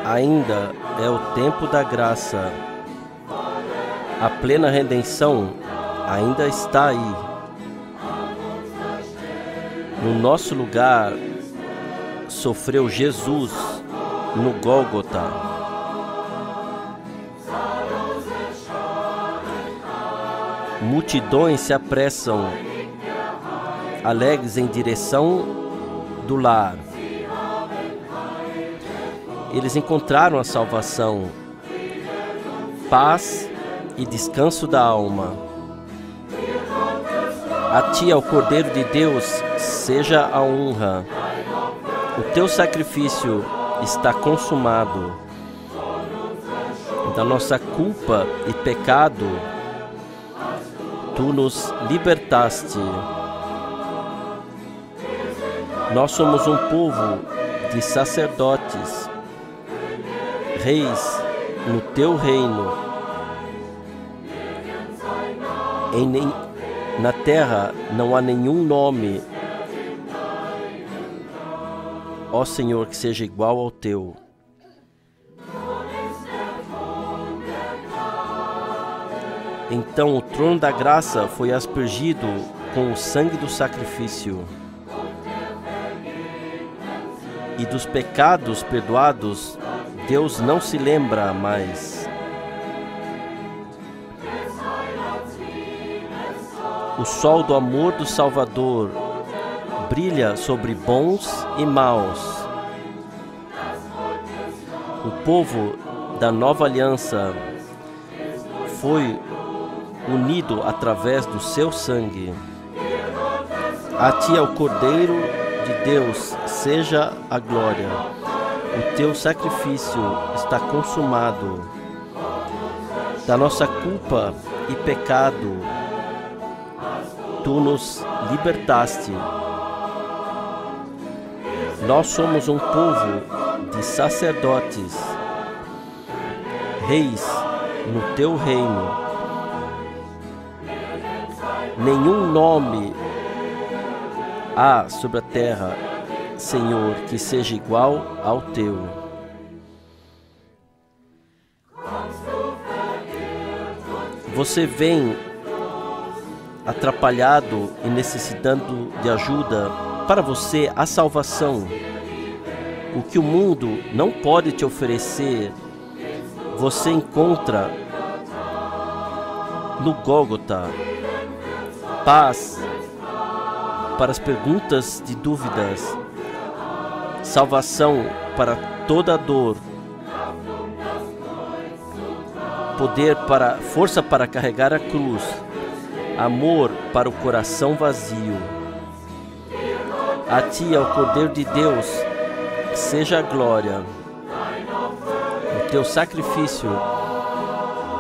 ainda é o tempo da graça. A plena redenção ainda está aí. No nosso lugar, sofreu Jesus no Gólgota. Multidões se apressam, alegres em direção do lar. Eles encontraram a salvação, paz e descanso da alma. A ti, ao Cordeiro de Deus, seja a honra. O teu sacrifício está consumado. Da nossa culpa e pecado, tu nos libertaste. Nós somos um povo de sacerdotes, reis no teu reino. Na terra não há nenhum nome, ó Senhor, que seja igual ao teu. Então o trono da graça foi aspergido com o sangue do sacrifício. E dos pecados perdoados, Deus não se lembra mais. O sol do amor do Salvador brilha sobre bons e maus. O povo da nova aliança foi unido através do seu sangue. A ti, ao Cordeiro de Deus, seja a glória. O teu sacrifício está consumado. Da nossa culpa e pecado, tu nos libertaste. Nós somos um povo de sacerdotes, reis no teu reino. Nenhum nome há sobre a terra, Senhor, que seja igual ao teu. Você vem atrapalhado e necessitando de ajuda. Para você, a salvação, o que o mundo não pode te oferecer, você encontra no Gólgota. Paz para as perguntas de dúvidas, salvação para toda dor, força para carregar a cruz, amor para o coração vazio. A ti, ao Cordeiro de Deus, seja a glória. O teu sacrifício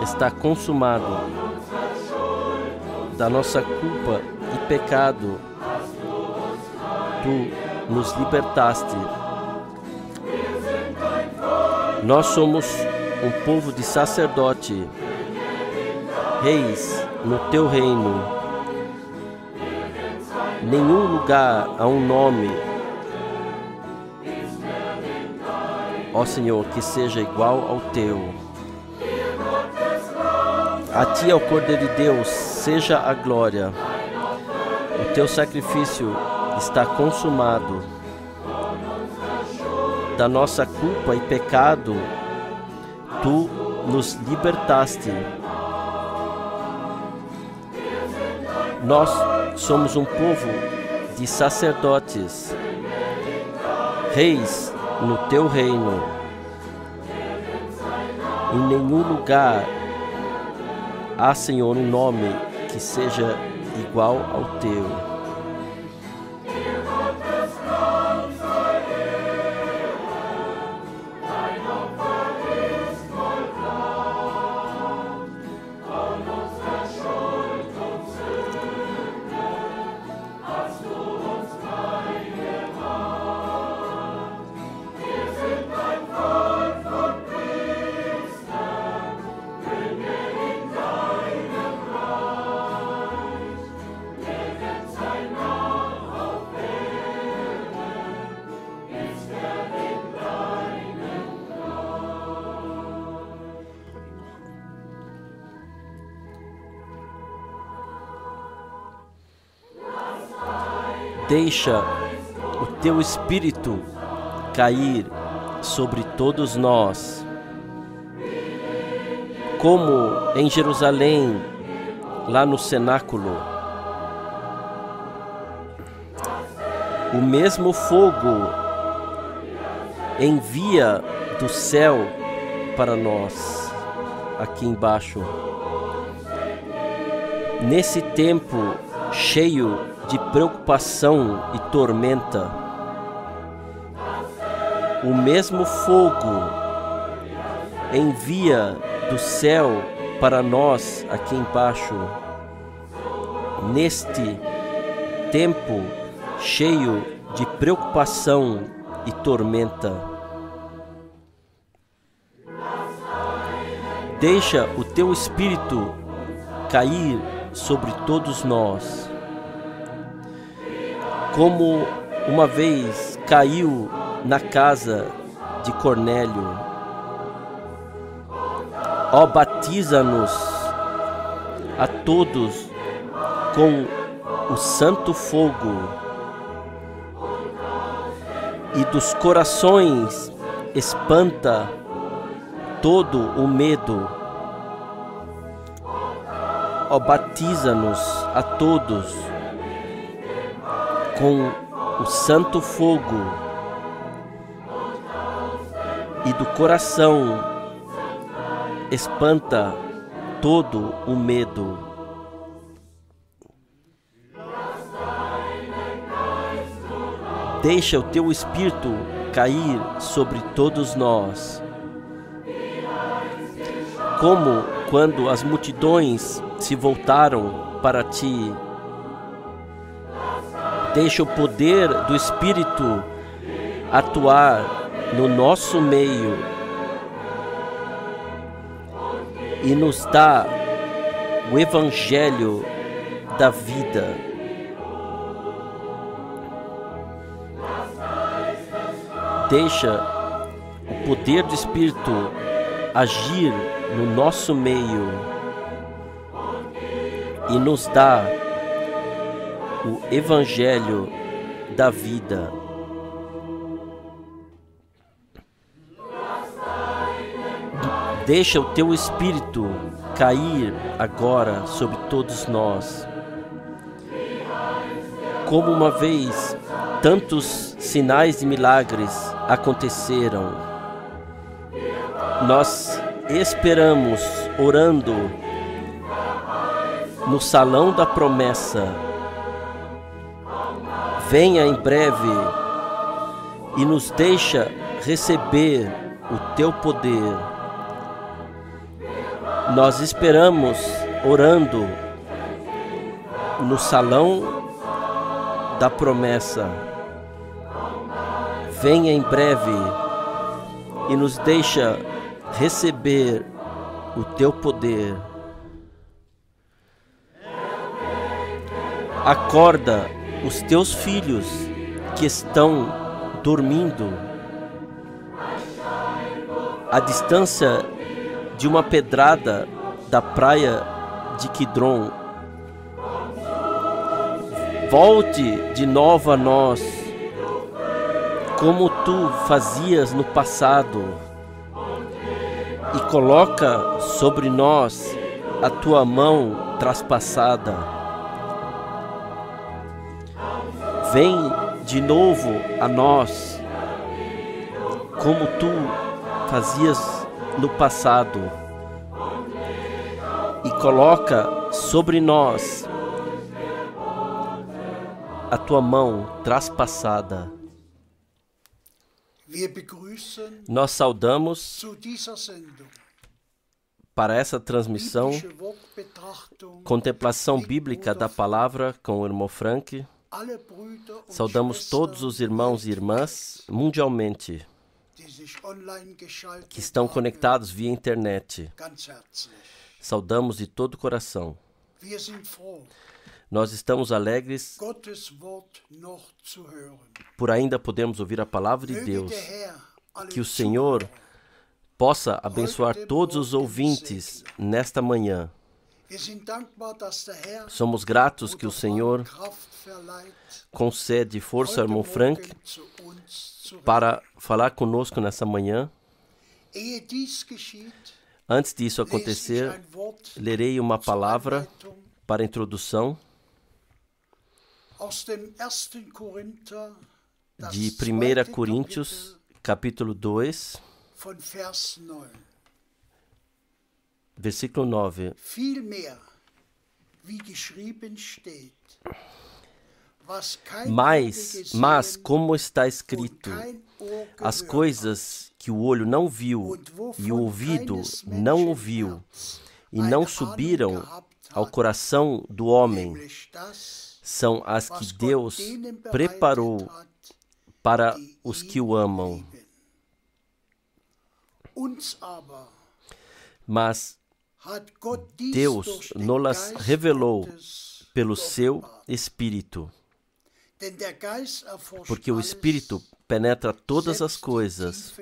está consumado. Da nossa culpa e pecado, tu nos libertaste. Nós somos um povo de sacerdote, reis no teu reino. Nenhum lugar há um nome, ó Senhor, que seja igual ao teu. A ti, ao Cordeiro de Deus, seja a glória. O teu sacrifício está consumado. Da nossa culpa e pecado, tu nos libertaste. Nós somos um povo de sacerdotes, reis no teu reino. Em nenhum lugar há, Senhor, um nome que seja igual ao teu. Deixa o teu Espírito cair sobre todos nós, como em Jerusalém, lá no cenáculo. O mesmo fogo envia do céu para nós, aqui embaixo. Nesse tempo cheio de preocupação e tormenta, o mesmo fogo envia do céu para nós aqui embaixo. Neste tempo cheio de preocupação e tormenta, deixa o teu Espírito cair sobre todos nós, como uma vez caiu na casa de Cornélio. Ó, batiza-nos a todos com o santo fogo, e dos corações espanta todo o medo. Ó, batiza-nos a todos com o santo fogo, e do coração espanta todo o medo. Deixa o teu Espírito cair sobre todos nós, como quando as multidões se voltaram para ti. Deixa o poder do Espírito atuar no nosso meio e nos dá o Evangelho da vida. Deixa o poder do Espírito agir no nosso meio e nos dá o Evangelho da vida. Deixa o teu Espírito cair agora sobre todos nós, como uma vez tantos sinais e milagres aconteceram. Nós esperamos, orando no salão da promessa. Venha em breve e nos deixa receber o teu poder. Nós esperamos, orando no salão da promessa. Venha em breve e nos deixa receber o teu poder. Acorda os teus filhos que estão dormindo à distância de uma pedrada da praia de Quidron. Volte de novo a nós, como tu fazias no passado, e coloca sobre nós a tua mão traspassada. Vem de novo a nós, como tu fazias no passado, e coloca sobre nós a tua mão traspassada. Nós saudamos para essa transmissão contemplação bíblica da palavra com o irmão Frank. Saudamos todos os irmãos e irmãs mundialmente que estão conectados via internet. Saudamos de todo o coração. Nós estamos alegres por ainda podermos ouvir a palavra de Deus. Que o Senhor possa abençoar todos os ouvintes nesta manhã. Somos gratos que o Senhor concede força ao irmão Frank para falar conosco nessa manhã. Antes disso acontecer, lerei uma palavra para a introdução de 1 Coríntios, capítulo 2, versículo 9. Mas, como está escrito, as coisas que o olho não viu e o ouvido não ouviu e não subiram ao coração do homem, são as que Deus preparou para os que o amam. Mas Deus nos revelou pelo seu Espírito, porque o Espírito penetra todas as coisas,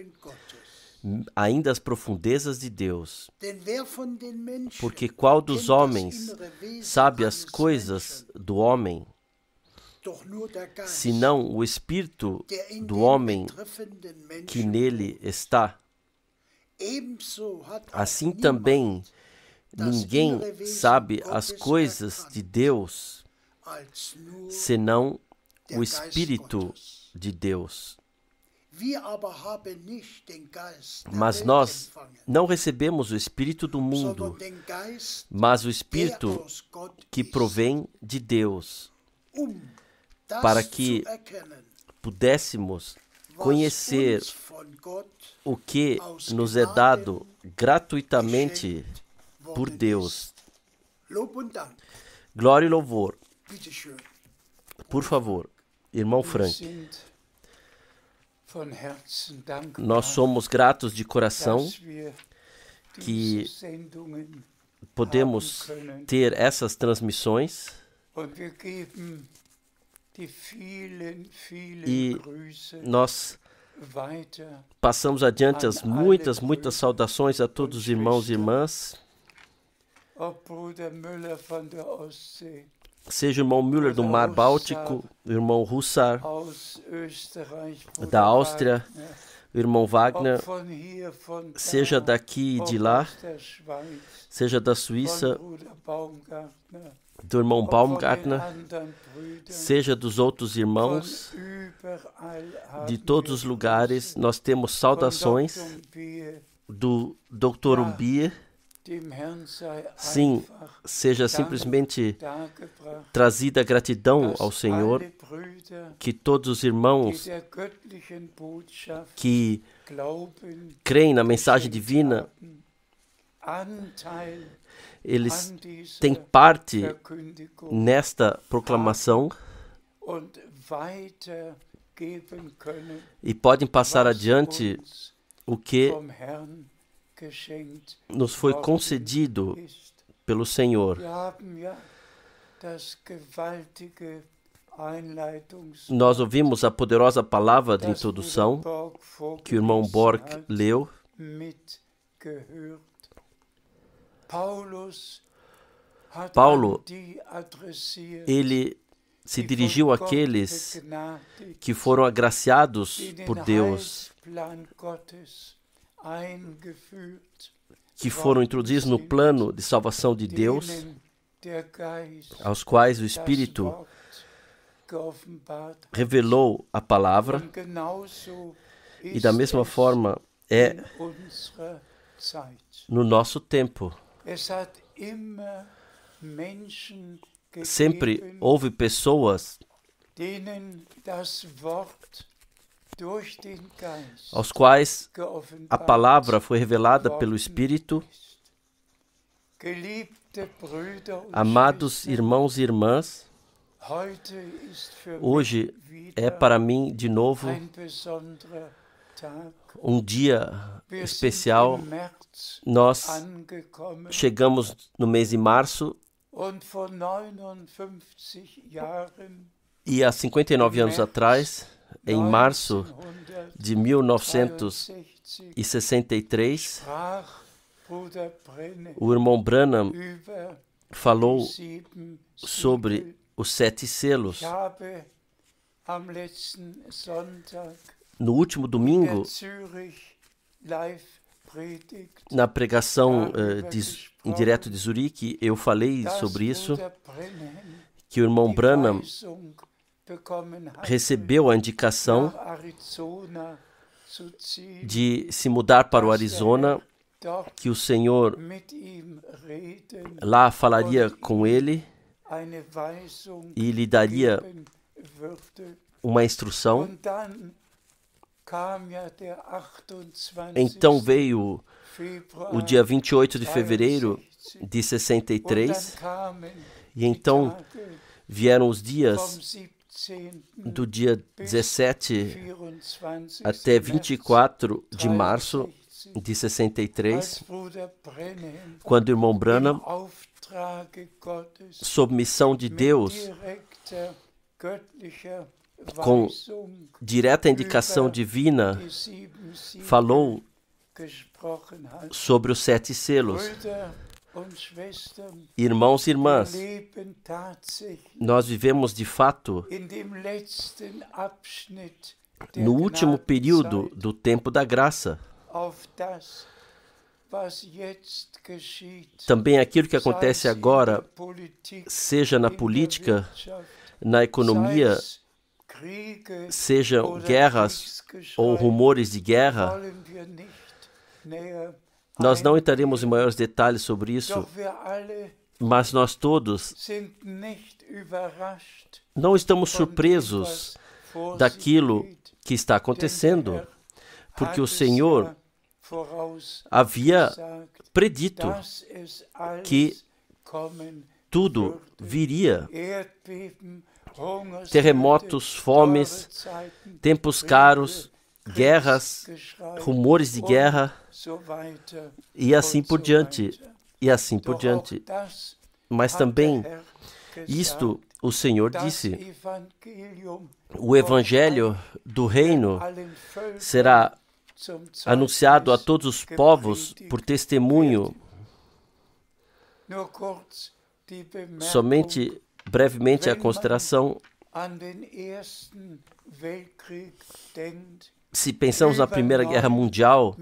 ainda as profundezas de Deus. Porque qual dos homens sabe as coisas do homem, senão o Espírito do homem que nele está? Assim também, ninguém sabe as coisas de Deus, senão o Espírito de Deus. Mas nós não recebemos o Espírito do mundo, mas o Espírito que provém de Deus, para que pudéssemos conhecer o que nos é dado gratuitamente por Deus. Glória e louvor. Por favor, irmão Frank. Nós somos gratos de coração que podemos ter essas transmissões e nós passamos adiante as muitas saudações a todos os irmãos e irmãs. Seja o irmão Müller do Mar Báltico, o irmão Hussar da Áustria, o irmão Wagner, seja daqui e de lá, seja da Suíça, do irmão Baumgartner, seja dos outros irmãos, de todos os lugares. Nós temos saudações do Dr. Umbier. Sim, seja simplesmente trazida gratidão ao Senhor, que todos os irmãos que creem na mensagem divina, eles têm parte nesta proclamação e podem passar adiante o que nos foi concedido pelo Senhor. Nós ouvimos a poderosa palavra de introdução que o irmão Borg leu. Paulo, ele se dirigiu àqueles que foram agraciados por Deus, que foram introduzidos no plano de salvação de Deus, aos quais o Espírito revelou a palavra, e da mesma forma é no nosso tempo. Sempre houve pessoas aos quais a palavra foi revelada pelo Espírito. Amados irmãos e irmãs, hoje é para mim de novo um dia especial. Nós chegamos no mês de março e há 59 anos atrás, em março de 1963, o irmão Branham falou sobre os 7 selos. No último domingo, na pregação em direto de Zurique, eu falei sobre isso, que o irmão Branham recebeu a indicação de se mudar para o Arizona, que o Senhor lá falaria com ele e lhe daria uma instrução. Então veio o dia 28 de fevereiro de 63, e então vieram os dias do dia 17 até 24 de março de 63, quando o irmão Branham, sob missão de Deus, com direta indicação divina, falou sobre os 7 selos. Irmãos e irmãs, nós vivemos de fato no último período do tempo da graça. Também aquilo que acontece agora, seja na política, na economia, sejam guerras ou rumores de guerra, nós não entraremos em maiores detalhes sobre isso, mas nós todos não estamos surpresos daquilo que está acontecendo, porque o Senhor havia predito que tudo viria. Terremotos, fomes, tempos caros, guerras, rumores de guerra, e assim por diante, e assim por diante. Mas também, isto o Senhor disse, o Evangelho do Reino será anunciado a todos os povos por testemunho. Somente brevemente a consideração. Se pensamos na Primeira Guerra Mundial,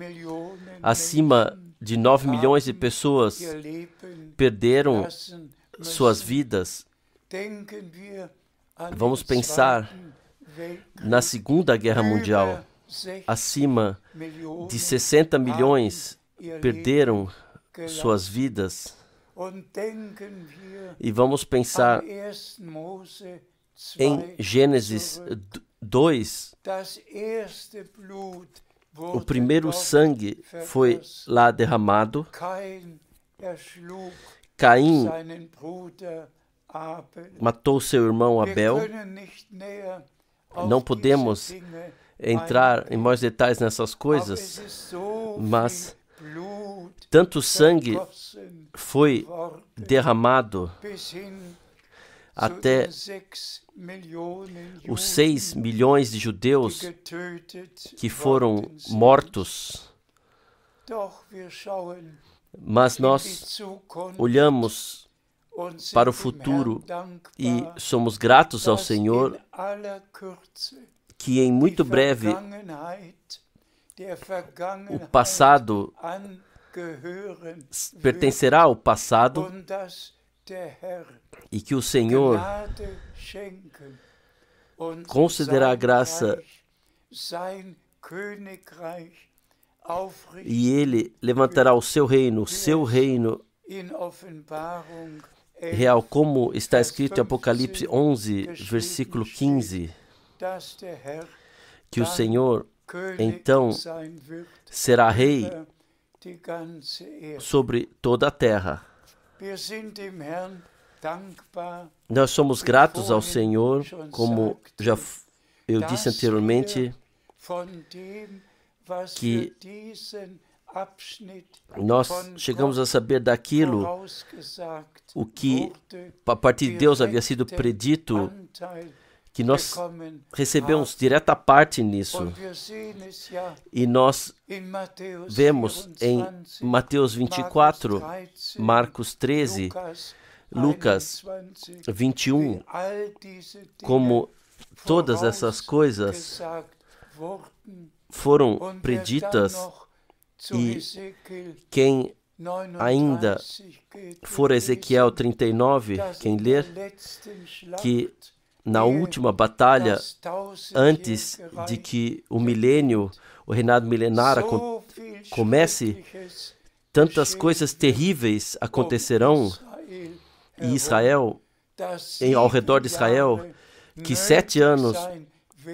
acima de 9 milhões de pessoas perderam suas vidas. Vamos pensar na Segunda Guerra Mundial, acima de 60 milhões perderam suas vidas. E vamos pensar em Gênesis 2, o primeiro sangue foi lá derramado. Caim matou seu irmão Abel. Não podemos entrar em mais detalhes nessas coisas, mas tanto sangue foi derramado até os 6 milhões de judeus que foram mortos. Mas nós olhamos para o futuro e somos gratos ao Senhor que em muito breve o passado pertencerá ao passado e que o Senhor concederá a graça e Ele levantará o seu reino real, como está escrito em Apocalipse 11, versículo 15, que o Senhor então será rei sobre toda a terra. Nós somos gratos ao Senhor, como eu disse anteriormente, que nós chegamos a saber daquilo o que a partir de Deus havia sido predito, que nós recebemos direta parte nisso. E nós vemos em Mateus 24, Marcos 13, Lucas 21, como todas essas coisas foram preditas, e quem ainda for Ezequiel 39, quem ler, que na última batalha, antes de que o milênio, o reinado milenar comece, tantas coisas terríveis acontecerão em Israel, ao redor de Israel, que 7 anos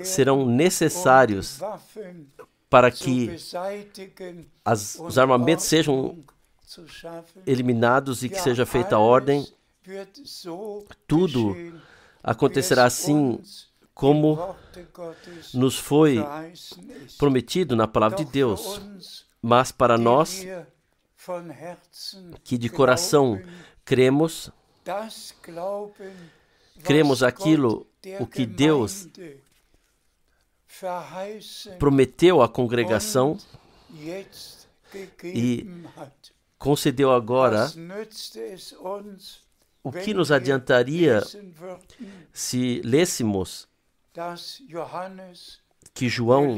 serão necessários para que os armamentos sejam eliminados e que seja feita a ordem. Tudo acontecerá assim como nos foi prometido na palavra de Deus. Mas para nós, que de coração cremos aquilo, o que Deus prometeu à congregação e concedeu agora, o que nos adiantaria se lêssemos que João,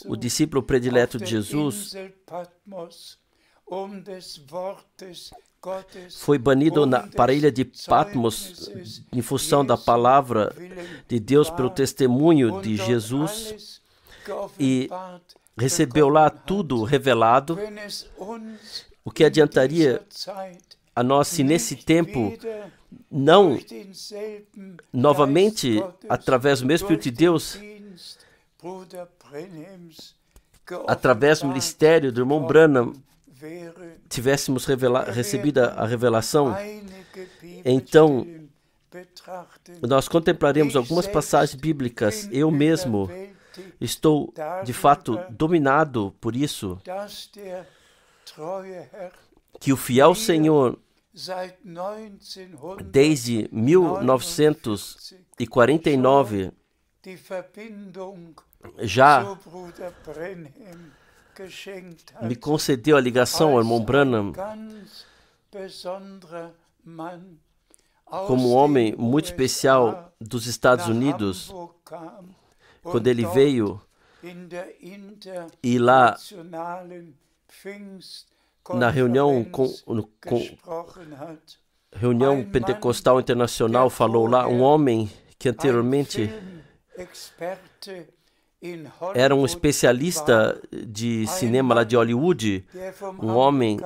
o discípulo predileto de Jesus, foi banido para a ilha de Patmos em função da palavra de Deus pelo testemunho de Jesus, e recebeu lá tudo revelado. O que adiantaria a nós se nesse tempo não novamente, através do mesmo Espírito de Deus, através do ministério do irmão Branham, tivéssemos recebido a revelação? Então, nós contemplaremos algumas passagens bíblicas. Eu mesmo estou, de fato, dominado por isso, que o fiel Senhor, desde 1949, já me concedeu a ligação ao irmão Branham como um homem muito especial dos Estados Unidos, quando ele veio, e lá na reunião reunião pentecostal internacional, falou lá um homem que anteriormente era um especialista de cinema lá de Hollywood, um homem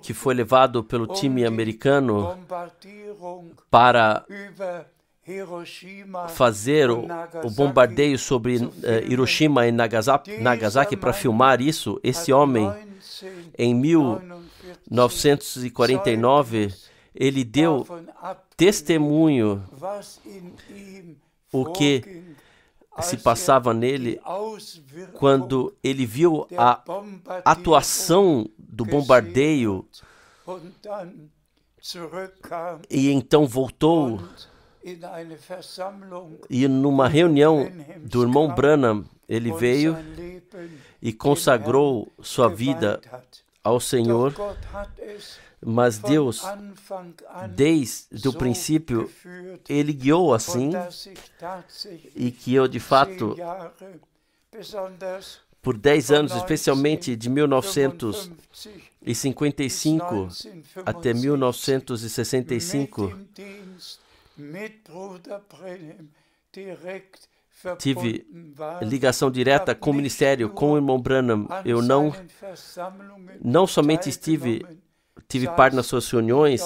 que foi levado pelo time americano para fazer o bombardeio sobre Hiroshima e Nagasaki, para filmar isso. Esse homem, em 1949, ele deu testemunho o que se passava nele quando ele viu a atuação do bombardeio, e então voltou, e numa reunião do irmão Branham, ele veio e consagrou sua vida ao Senhor. Mas Deus, desde o princípio, Ele guiou assim, e que eu, de fato, por 10 anos, especialmente de 1955 até 1965, tive ligação direta com o ministério, com o irmão Branham. Eu não somente tive parte nas suas reuniões,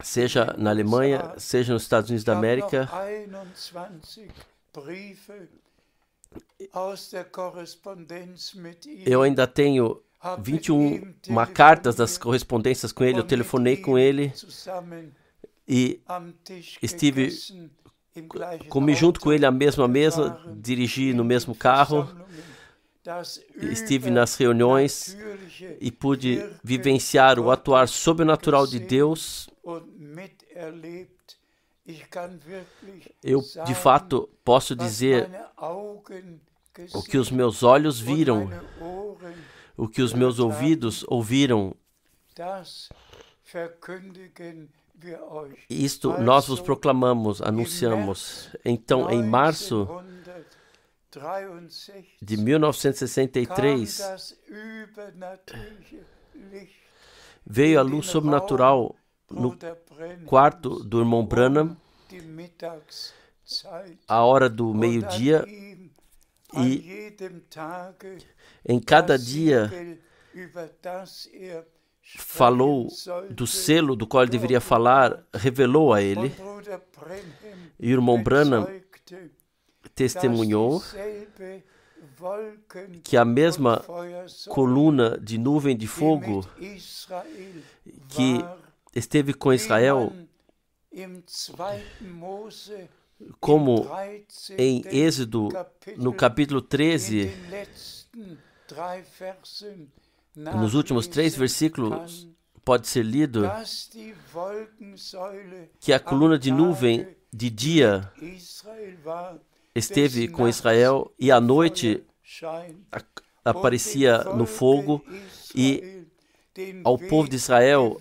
seja na Alemanha, seja nos Estados Unidos da América. Eu ainda tenho 21 cartas das correspondências com ele. Eu telefonei com ele e comi junto com ele à mesma mesa, dirigi no mesmo carro, estive nas reuniões e pude vivenciar o atuar sobrenatural de Deus. Eu, de fato, posso dizer o que os meus olhos viram, o que os meus ouvidos ouviram, isto nós vos proclamamos, anunciamos. Então, em março de 1963, veio a luz sobrenatural no quarto do irmão Branham, a hora do meio-dia, e em cada dia falou do selo do qual ele deveria falar, revelou a ele. E o irmão Branham testemunhou que a mesma coluna de nuvem de fogo que esteve com Israel, como em Êxodo, no capítulo 13, nos últimos 3 versículos, pode ser lido que a coluna de nuvem de dia esteve com Israel e à noite aparecia no fogo e ao povo de Israel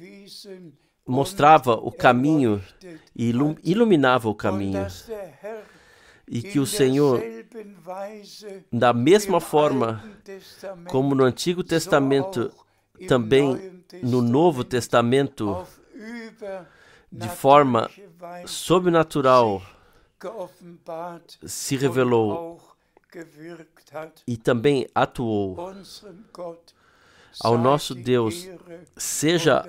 mostrava o caminho e iluminava o caminho. E que o Senhor, da mesma forma como no Antigo Testamento, também no Novo Testamento, de forma sobrenatural, se revelou e também atuou. Ao nosso Deus seja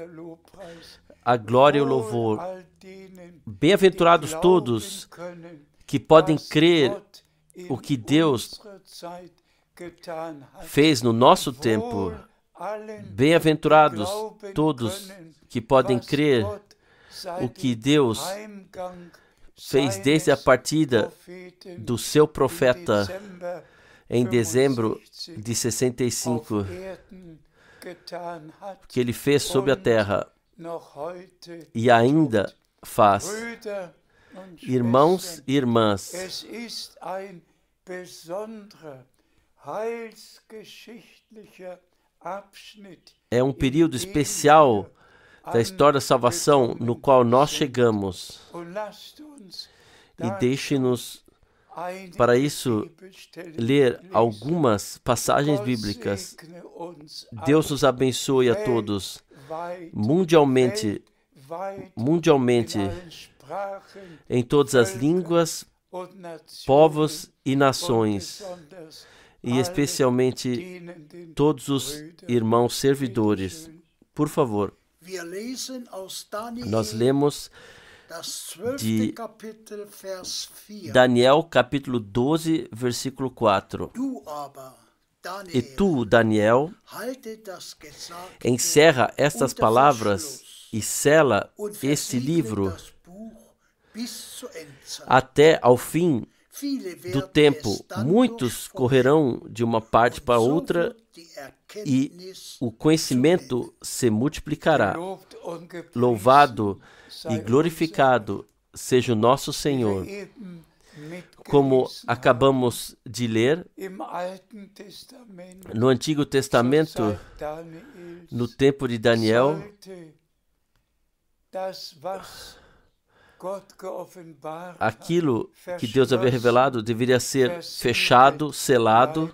a glória e o louvor. Bem-aventurados todos que podem crer o que Deus fez no nosso tempo. Bem-aventurados todos que podem crer o que Deus fez desde a partida do seu profeta em dezembro de 65, que ele fez sobre a terra e ainda faz. Irmãos e irmãs, é um período especial da história da salvação no qual nós chegamos. E deixe-nos, para isso, ler algumas passagens bíblicas. Deus nos abençoe a todos, mundialmente, em todas as línguas, povos e nações, e especialmente todos os irmãos servidores. Por favor, nós lemos de Daniel, capítulo 12, versículo 4. E tu, Daniel, encerra estas palavras e sela este livro até ao fim do tempo. Muitos correrão de uma parte para outra e o conhecimento se multiplicará. Louvado e glorificado seja o nosso Senhor. Como acabamos de ler no Antigo Testamento, no tempo de Daniel, aquilo que Deus havia revelado deveria ser fechado, selado,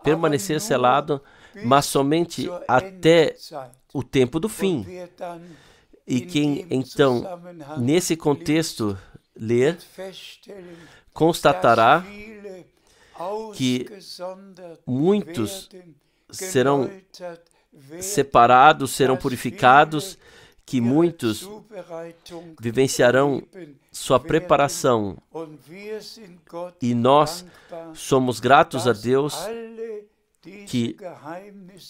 permanecer selado, mas somente até o tempo do fim. E quem, então, nesse contexto, ler, constatará que muitos serão separados, serão purificados, que muitos vivenciarão sua preparação. E nós somos gratos a Deus que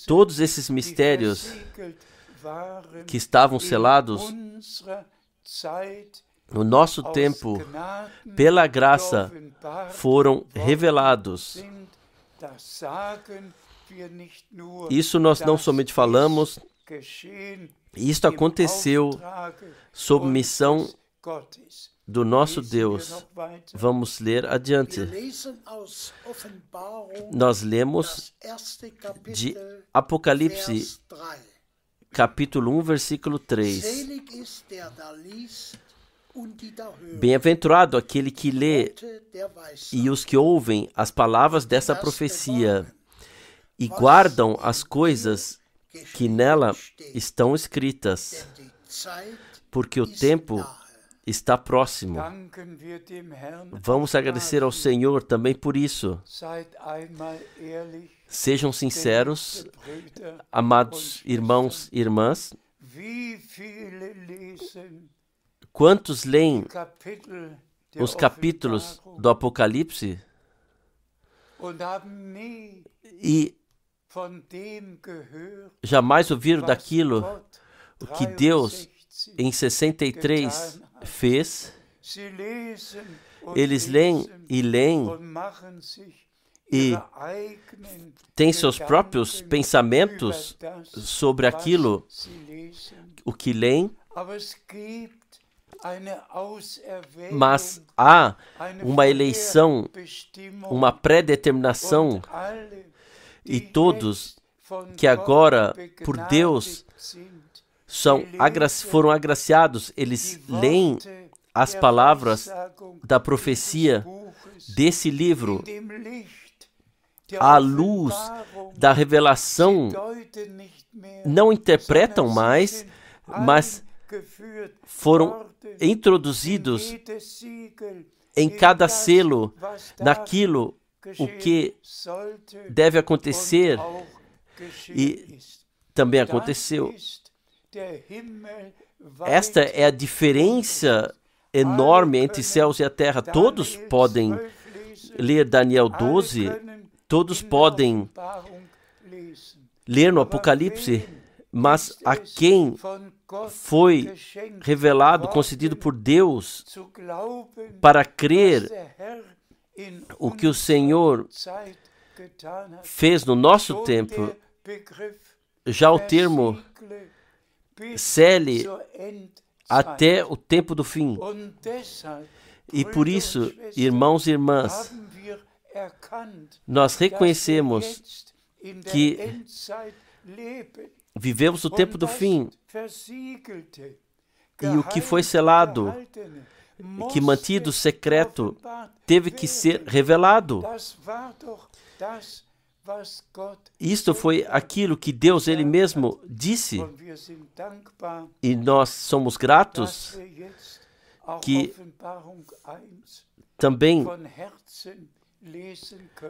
todos esses mistérios que estavam selados no nosso tempo, pela graça, foram revelados. Isso nós não somente falamos, isto aconteceu sob missão do nosso Deus. Vamos ler adiante. Nós lemos de Apocalipse, capítulo 1, versículo 3. Bem-aventurado aquele que lê e os que ouvem as palavras dessa profecia e guardam as coisas que nela estão escritas, porque o tempo está próximo. Vamos agradecer ao Senhor também por isso. Sejam sinceros, amados irmãos e irmãs. Quantos leem os capítulos do Apocalipse e jamais ouviram daquilo que Deus em 63 fez? Eles leem e têm seus próprios pensamentos sobre aquilo, o que leem. Mas há uma eleição, uma pré-determinação, e todos que agora, por Deus, foram agraciados, eles leem as palavras da profecia desse livro à luz da revelação, não interpretam mais, mas foram introduzidos em cada selo, naquilo o que deve acontecer, e também aconteceu. Esta é a diferença enorme entre céus e a terra. Todos podem ler Daniel 12, todos podem ler no Apocalipse, mas a quem foi revelado, concedido por Deus, para crer o que o Senhor fez no nosso tempo, já o termo cele até o tempo do fim. E por isso, irmãos e irmãs, nós reconhecemos que vivemos o tempo do fim, e o que foi selado, que mantido secreto, teve que ser revelado. Isto foi aquilo que Deus Ele mesmo disse, e nós somos gratos que também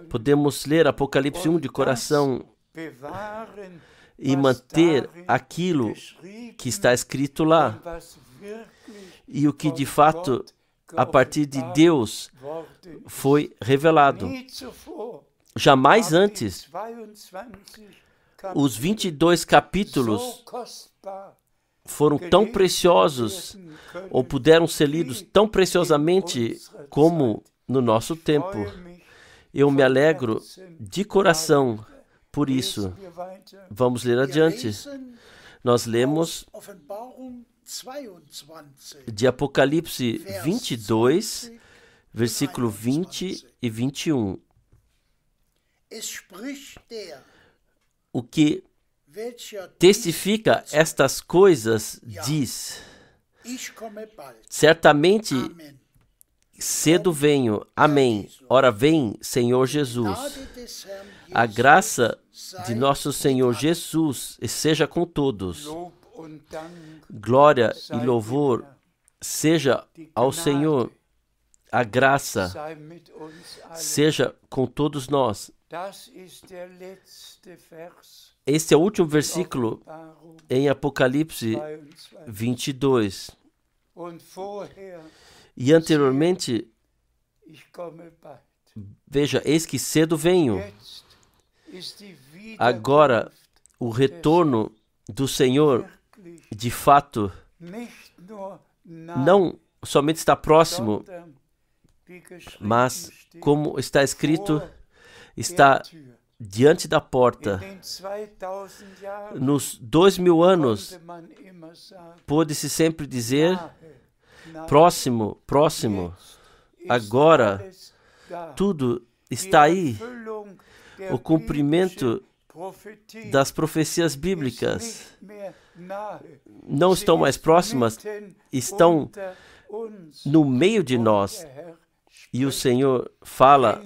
podemos ler Apocalipse 1 de coração e manter aquilo que está escrito lá, e o que de fato, a partir de Deus, foi revelado. Jamais antes, os 22 capítulos foram tão preciosos, ou puderam ser lidos tão preciosamente como no nosso tempo. Eu me alegro de coração por isso. Vamos ler adiante. Nós lemos de Apocalipse 22, versículo 20 e 21. O que testifica estas coisas diz: certamente cedo venho. Amém. Ora vem, Senhor Jesus. A graça de nosso Senhor Jesus seja com todos. Glória e louvor seja ao Senhor. A graça seja com todos nós. Este é o último versículo em Apocalipse 22. E anteriormente, veja, eis que cedo venho. Agora, o retorno do Senhor, de fato, não somente está próximo, mas, como está escrito, está diante da porta. Nos 2000 anos, pôde-se sempre dizer, próximo. Agora, tudo está aí. O cumprimento das profecias bíblicas não estão mais próximas, estão no meio de nós. E o Senhor fala,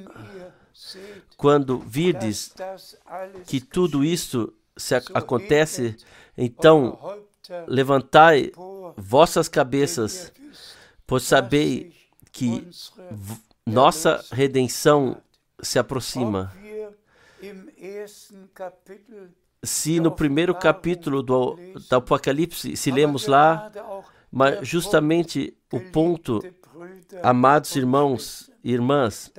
quando virdes que tudo isso acontece, então levantai vossas cabeças, pois sabei que nossa redenção se aproxima. Se no primeiro capítulo do Apocalipse, se lemos lá, mas justamente o ponto, amados irmãos e irmãs,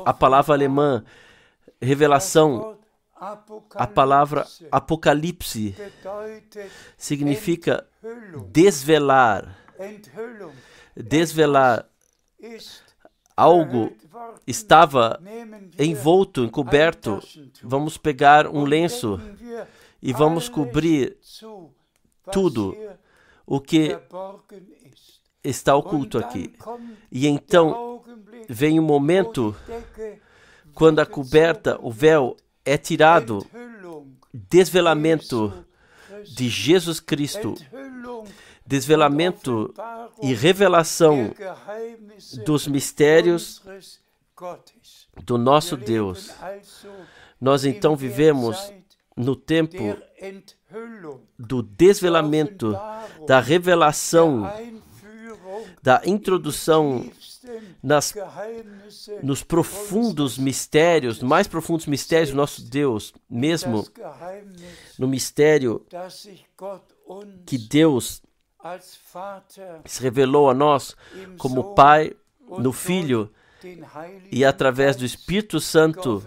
a palavra alemã, revelação, a palavra Apocalipse, significa desvelar. Desvelar. Algo estava envolto, encoberto. Vamos pegar um lenço e vamos cobrir tudo o que está oculto aqui. E então vem um momento quando a coberta, o véu, é tirado. Desvelamento de Jesus Cristo. Desvelamento e revelação dos mistérios do nosso Deus. Nós então vivemos no tempo do desvelamento, da revelação, da introdução nos profundos mistérios, mais profundos mistérios do nosso Deus, mesmo no mistério que Deus se revelou a nós como Pai, no Filho e através do Espírito Santo.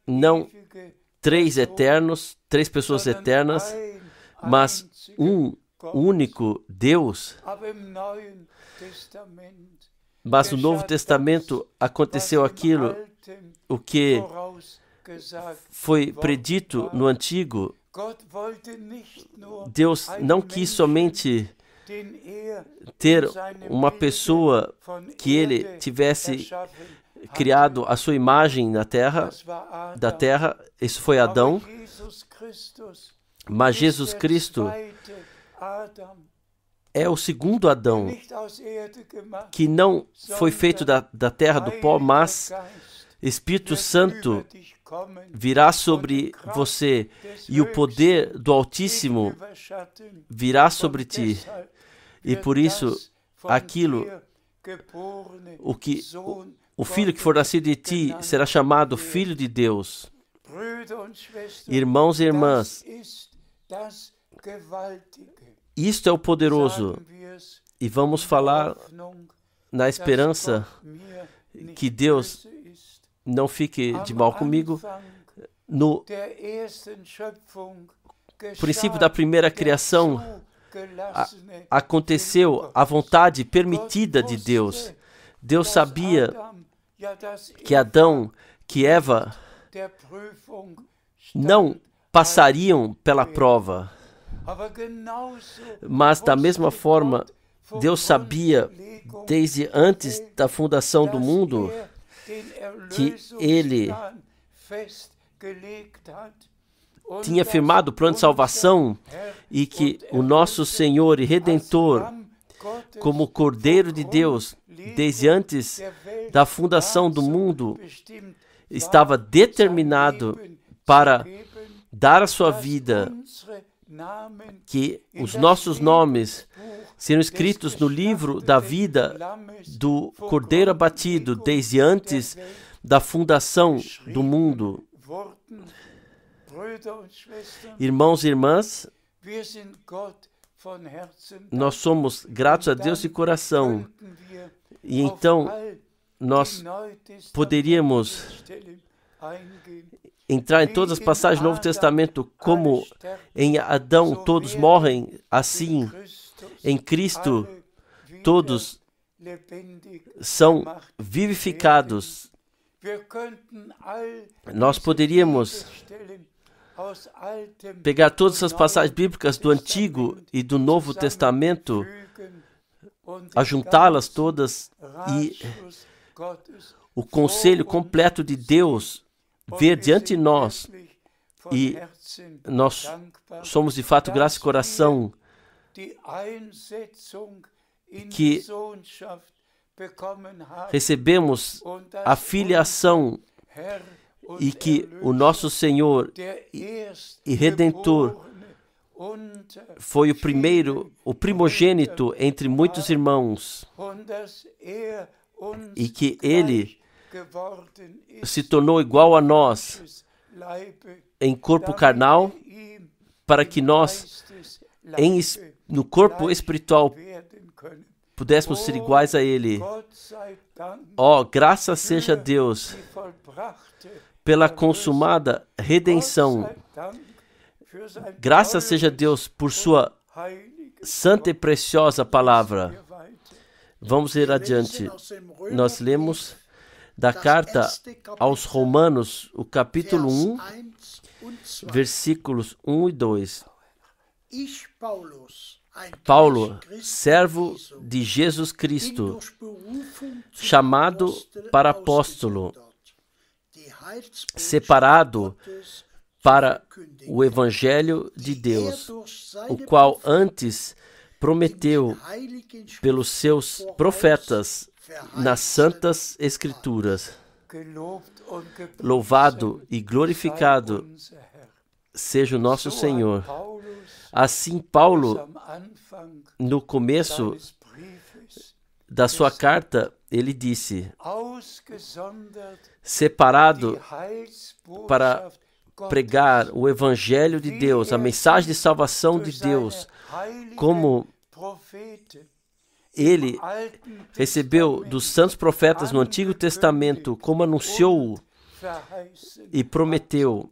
Não três eternos, três pessoas eternas, mas um único Deus. Mas no Novo Testamento aconteceu aquilo, o que foi predito no Antigo. Deus não quis somente ter uma pessoa que ele tivesse criado a sua imagem da terra, isso foi Adão, mas Jesus Cristo é o segundo Adão, que não foi feito da terra, do pó, mas Espírito Santo virá sobre você e o poder do Altíssimo virá sobre ti. E por isso, o filho que for nascido de ti será chamado Filho de Deus. Irmãos e irmãs, isto é o poderoso. E vamos falar na esperança que Deus não fique de mal comigo. No princípio da primeira criação, aconteceu a vontade permitida de Deus. Deus sabia que Adão, que Eva não passariam pela prova. Mas da mesma forma, Deus sabia desde antes da fundação do mundo que Ele tinha firmado o plano de salvação e que o nosso Senhor e Redentor, como Cordeiro de Deus, desde antes da fundação do mundo, estava determinado para dar a sua vida, que os nossos nomes serão escritos no livro da vida do Cordeiro abatido desde antes da fundação do mundo. Irmãos e irmãs, nós somos gratos a Deus de coração. E então, nós poderíamos entrar em todas as passagens do Novo Testamento, como em Adão todos morrem, assim em Cristo todos são vivificados. Nós poderíamos pegar todas essas passagens bíblicas do Antigo e do Novo Testamento, ajuntá-las todas e o conselho completo de Deus ver diante de nós, e nós somos de fato graça e coração que recebemos a filiação e que o nosso Senhor e Redentor foi o primeiro, o primogênito entre muitos irmãos, e que Ele se tornou igual a nós em corpo carnal, para que nós, no corpo espiritual, pudéssemos ser iguais a Ele. Graças seja a Deus pela consumada redenção. Graças seja a Deus por sua santa e preciosa palavra. Vamos ler adiante. Nós lemos da carta aos Romanos, o capítulo 1, versículos 1 e 2. Paulo, servo de Jesus Cristo, chamado para apóstolo, separado para o Evangelho de Deus, o qual antes prometeu pelos seus profetas nas Santas Escrituras. Louvado e glorificado seja o nosso Senhor. Assim, Paulo, no começo da sua carta, ele disse: separado para pregar o Evangelho de Deus, a mensagem de salvação de Deus, como ele recebeu dos santos profetas no Antigo Testamento, como anunciou e prometeu.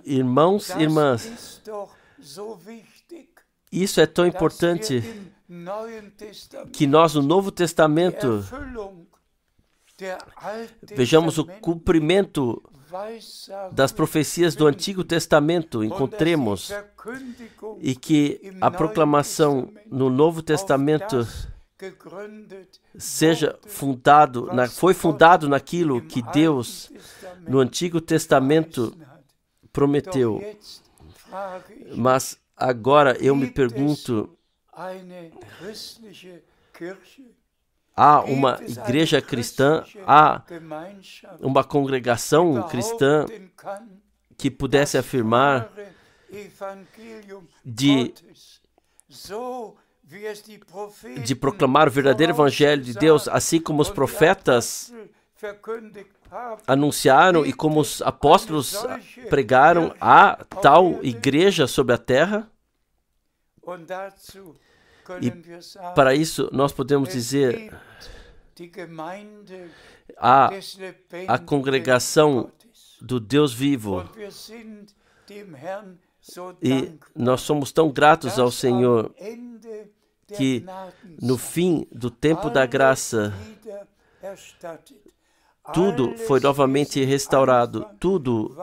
Irmãos e irmãs, isso é tão importante que nós, no Novo Testamento, vejamos o cumprimento das profecias do Antigo Testamento, encontremos, e que a proclamação no Novo Testamento foi fundado naquilo que Deus no Antigo Testamento prometeu. Mas agora eu me pergunto, há uma igreja cristã, há uma congregação cristã que pudesse afirmar de proclamar o verdadeiro Evangelho de Deus, assim como os profetas anunciaram e como os apóstolos pregaram, a tal igreja sobre a terra? E para isso nós podemos dizer, a congregação do Deus vivo, e nós somos tão gratos ao Senhor que no fim do tempo da graça, tudo foi novamente restaurado, tudo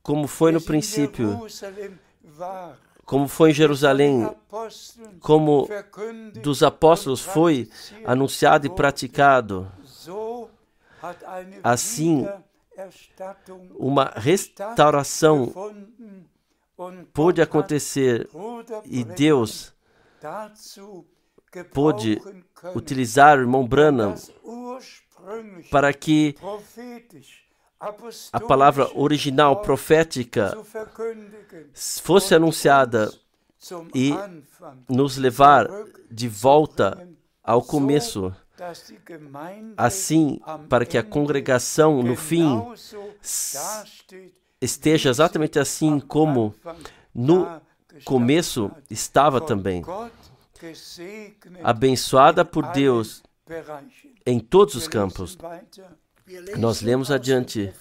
como foi no princípio, como foi em Jerusalém, como dos apóstolos foi anunciado e praticado. Assim, uma restauração pôde acontecer e Deus pôde utilizar o irmão Branham para que a palavra original profética fosse anunciada e nos levar de volta ao começo. Assim, para que a congregação no fim esteja exatamente assim como no começo estava também, abençoada por Deus em todos os campos. Nós lemos adiante.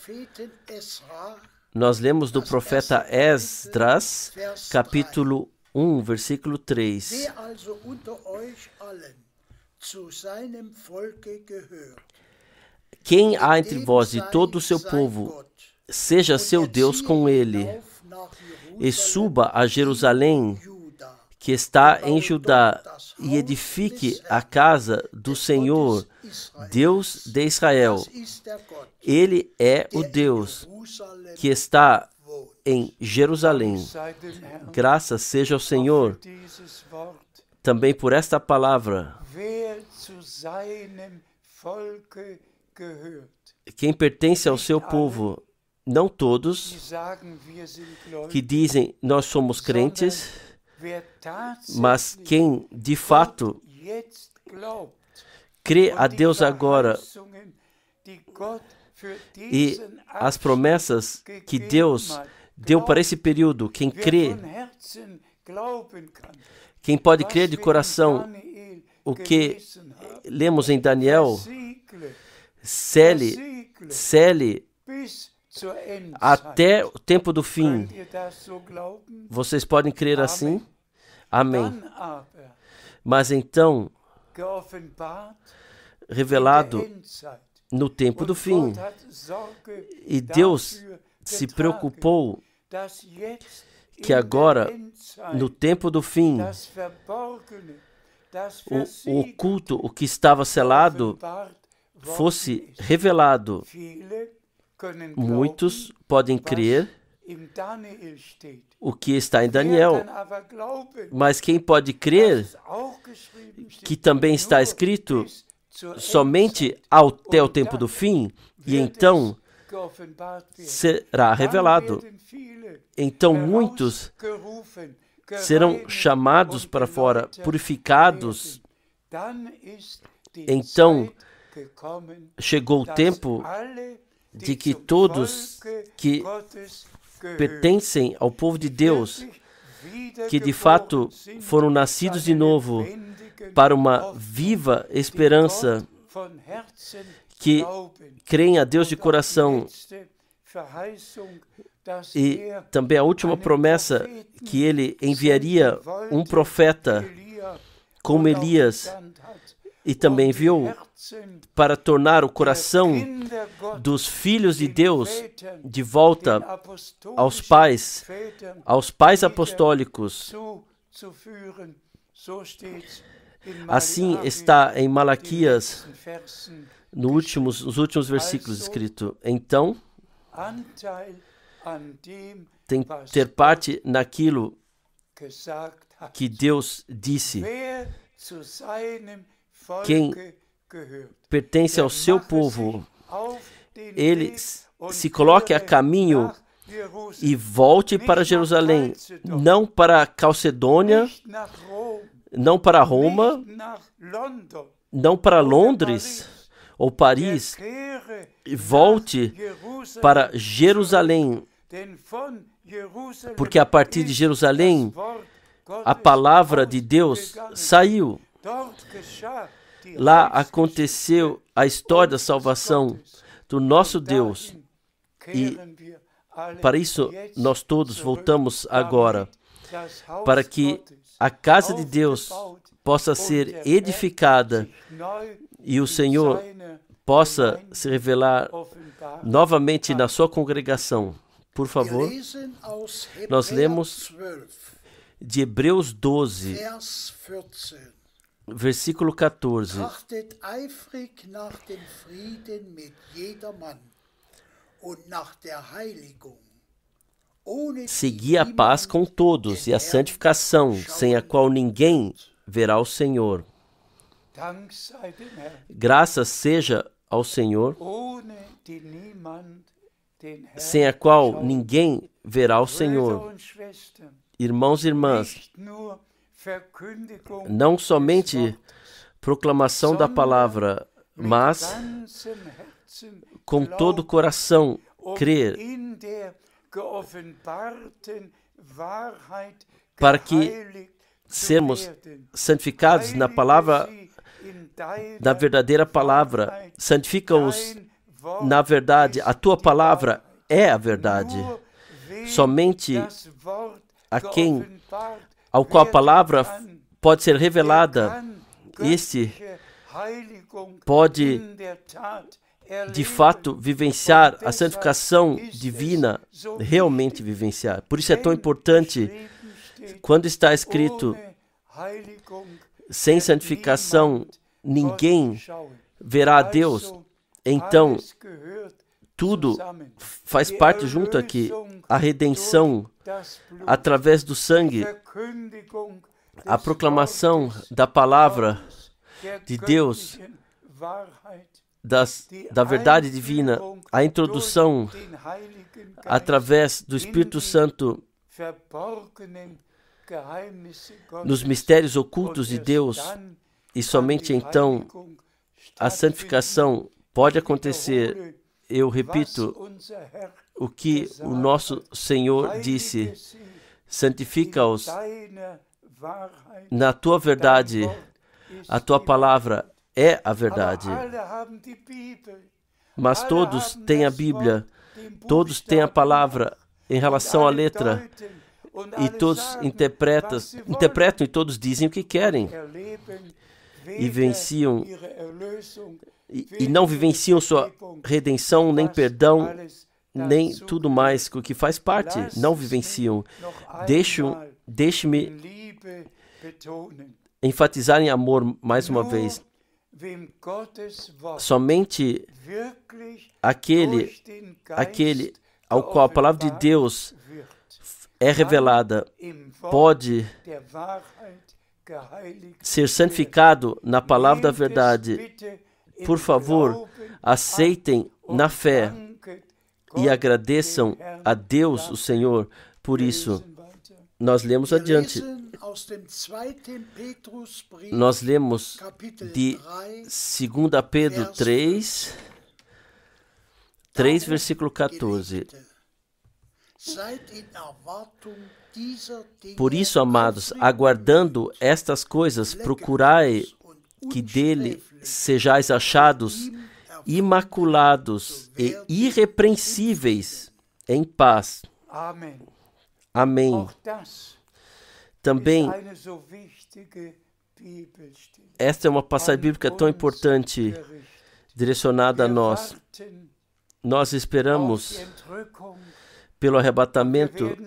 Nós lemos do profeta Esdras, capítulo 1, versículo 3. Quem há entre vós de todo o seu povo, seja seu Deus com ele, e suba a Jerusalém, que está em Judá, e edifique a casa do Senhor, Deus de Israel. Ele é o Deus que está em Jerusalém. Graças seja ao Senhor também por esta palavra. Quem pertence ao seu povo, não todos que dizem nós somos crentes, mas quem de fato crê a Deus agora e as promessas que Deus deu para esse período, quem crê, quem pode crer de coração o que lemos em Daniel, cele até o tempo do fim. Vocês podem crer assim? Amém. Mas então, revelado no tempo do fim, e Deus se preocupou que agora, no tempo do fim, o oculto, o que estava selado, fosse revelado. Muitos podem crer o que está em Daniel, mas quem pode crer que também está escrito somente até o tempo do fim, e então será revelado. Então muitos serão chamados para fora, purificados. Então chegou o tempo de que todos que pertencem ao povo de Deus, que de fato foram nascidos de novo para uma viva esperança, que creem a Deus de coração, e também a última promessa, que ele enviaria um profeta como Elias, e também enviou para tornar o coração dos filhos de Deus de volta aos pais apostólicos. Assim está em Malaquias, nos últimos versículos escrito. Então, tem que ter parte naquilo que Deus disse. Quem pertence ao seu povo, ele se coloque a caminho e volte para Jerusalém, não para Calcedônia, não para Roma, não para Londres ou Paris, e volte para Jerusalém, porque a partir de Jerusalém a palavra de Deus saiu. Lá aconteceu a história da salvação do nosso Deus, e para isso nós todos voltamos agora, para que a casa de Deus possa ser edificada e o Senhor possa se revelar novamente na sua congregação. Por favor, nós lemos de Hebreus 12, versículo 14. Trachtet eifrig nach dem Frieden mit jedermann und nach der Heiligung. Segui a paz com todos e a santificação, sem a qual ninguém verá o Senhor. Graças seja ao Senhor, sem a qual ninguém verá o Senhor. Irmãos e irmãs, não somente proclamação da palavra, mas com todo o coração crer, para que sermos santificados na palavra, na verdadeira palavra. Santifica-os na verdade. A tua palavra é a verdade. Somente ao qual a palavra pode ser revelada, este pode de fato vivenciar a santificação divina, realmente vivenciar. Por isso é tão importante, quando está escrito, sem santificação ninguém verá a Deus. Então, tudo faz parte junto aqui. A redenção através do sangue, a proclamação da palavra de Deus, da verdade divina, a introdução através do Espírito Santo nos mistérios ocultos de Deus, e somente então a santificação pode acontecer. Eu repito o que o nosso Senhor disse: santifica-os na tua verdade, a tua palavra é a verdade. Mas todos têm a Bíblia, todos têm a palavra em relação à letra, e todos interpretam e todos dizem o que querem, e vivenciam, e não vivenciam sua redenção, nem perdão, nem tudo mais o que faz parte, não vivenciam. Deixe-me enfatizar em amor mais uma vez. Somente aquele ao qual a palavra de Deus é revelada pode ser santificado na palavra da verdade. Por favor, aceitem na fé e agradeçam a Deus, o Senhor, por isso. Nós lemos adiante. Nós lemos de 2 Pedro 3, versículo 14. Por isso, amados, aguardando estas coisas, procurai que dele sejais achados imaculados e irrepreensíveis em paz. Amém. Também, esta é uma passagem bíblica tão importante, direcionada a nós. Nós esperamos pelo arrebatamento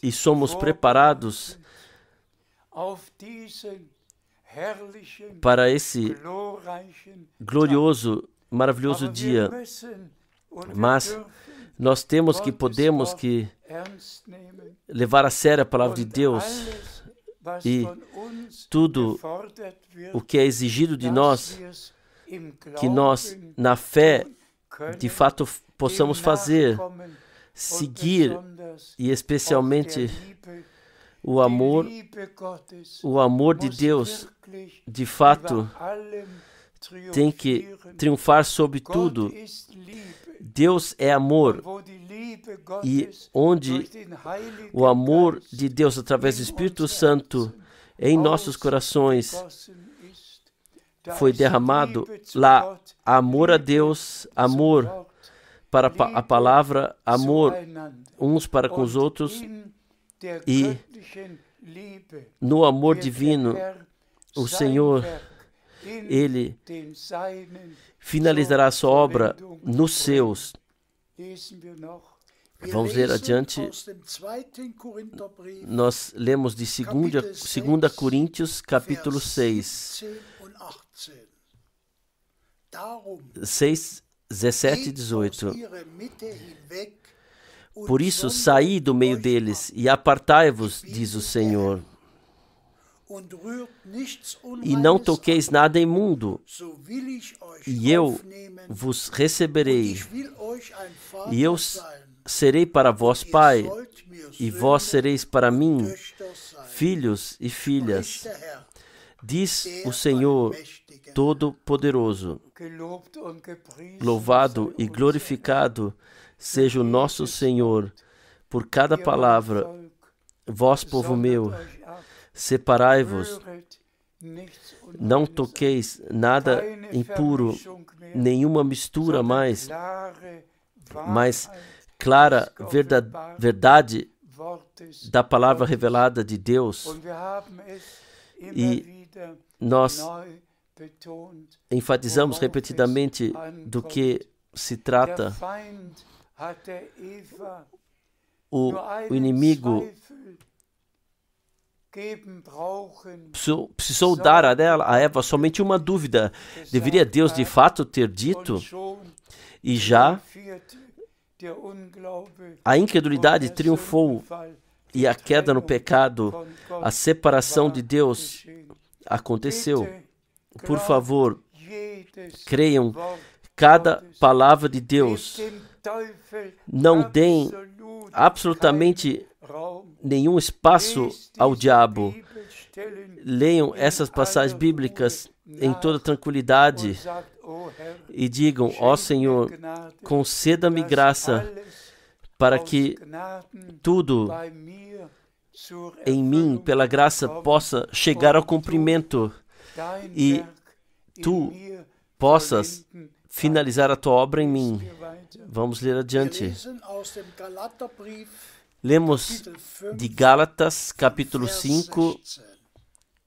e somos preparados para esse glorioso, maravilhoso dia. Mas nós podemos levar a sério a palavra de Deus, e tudo o que é exigido de nós, que nós, na fé, de fato possamos fazer, seguir, e especialmente o amor de Deus, de fato, tem que triunfar sobre tudo. Deus é amor, e onde o amor de Deus através do Espírito Santo em nossos corações foi derramado, lá amor a Deus, amor para a palavra, amor uns para com os outros, e no amor divino o Senhor, Ele finalizará a sua obra nos seus. Vamos ler adiante. Nós lemos de 2 Coríntios, capítulo 6, 17 e 18. Por isso, saí do meio deles e apartai-vos, diz o Senhor. E não toqueis nada imundo, e eu vos receberei, e eu serei para vós pai, e vós sereis para mim filhos e filhas, diz o Senhor Todo-Poderoso. Louvado e glorificado seja o nosso Senhor por cada palavra. Vós, povo meu, separai-vos, não toqueis nada impuro, nenhuma mistura mais, mas clara verdade da palavra revelada de Deus. E nós enfatizamos repetidamente do que se trata. O inimigo precisou dar a Eva somente uma dúvida. Deveria Deus de fato ter dito? E já a incredulidade triunfou e a queda no pecado, a separação de Deus aconteceu. Por favor, creiam cada palavra de Deus. Não deem absolutamente nenhum espaço ao diabo. Leiam essas passagens bíblicas em toda tranquilidade e digam: ó Senhor, conceda-me graça para que tudo em mim, pela graça, possa chegar ao cumprimento e tu possas finalizar a tua obra em mim. Vamos ler adiante. Lemos de Gálatas, capítulo 5,